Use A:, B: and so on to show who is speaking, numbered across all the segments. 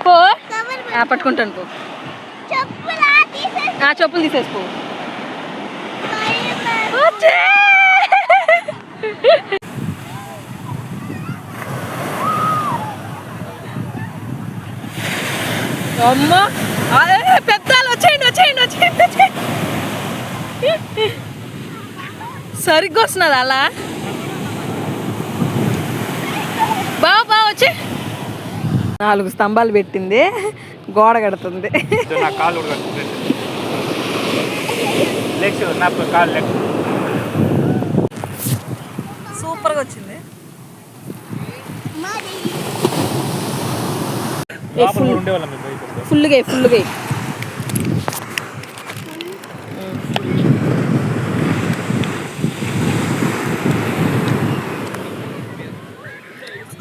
A: పో పట్టుకుంటాను పో. చెప్పులు తీసేసుకో. అమ్మా పెద్దాలు వచ్చేయండి వచ్చేయండి వచ్చేయండి వచ్చేయండి. సరిగ్గా వస్తున్నది అలా. బాబా వచ్చే 4 స్తంభాలు పెట్టింది, గోడ కడుతుంది. సూపర్గా వచ్చింది. ఫుల్గా ఫుల్గా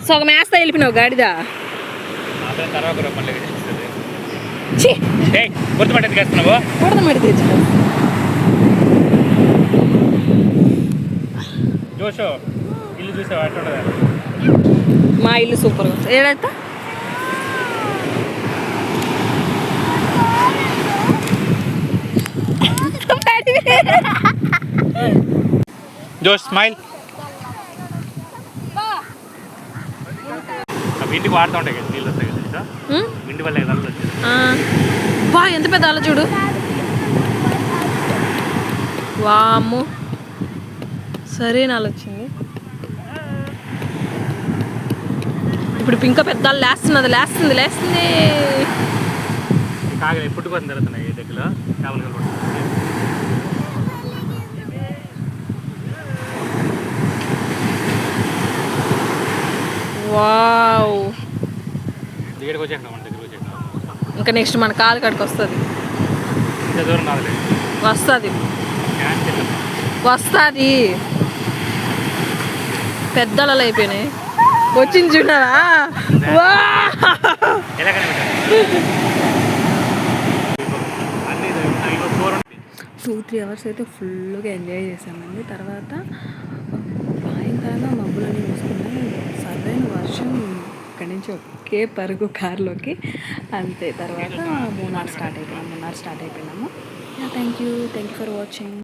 A: సగం వేస్తా వెళ్ళిపోయినావు గాడిదా. మా ఇల్లు సూపర్ ఏడైతే
B: జోష్ స్మైల్. ఇంటికి వాడుతూ ఉంటాయి కదా నీళ్ళు వస్తాయి కదా ఇంటి వల్ల
A: బా ఎంత పెద్ద అలా చూడు. వాము సరేనా అలా వచ్చింది. ఇప్పుడు ఇంకా పెద్ద లేస్తున్నది లేస్తుంది లేస్తుంది.
B: కాగా పుట్టుకొని జరుగుతున్నాయి దగ్గర చేపలు.
A: వావ్
B: దగ్గరికి వచ్చేసినాం మన దగ్గరికి వచ్చేసినాం.
A: ఇంకా నెక్స్ట్ మన కాలు కాడికి వస్తుంది వస్తుంది వస్తుంది. పెద్దలు అయిపోయినాయి. వచ్చింది చూడారా 2-3 అవర్స్ అయితే ఫుల్గా ఎంజాయ్ చేసామండి. తర్వాత సాయంకాలం మబ్బులన్నీ చూసుకున్నాం. సరైన వర్షం ఇక్కడి నుంచి ఒకే పరుగు కారులోకి అంతే. తర్వాత మూనార్ స్టార్ట్ అయిపోయినాము. Thank you for watching.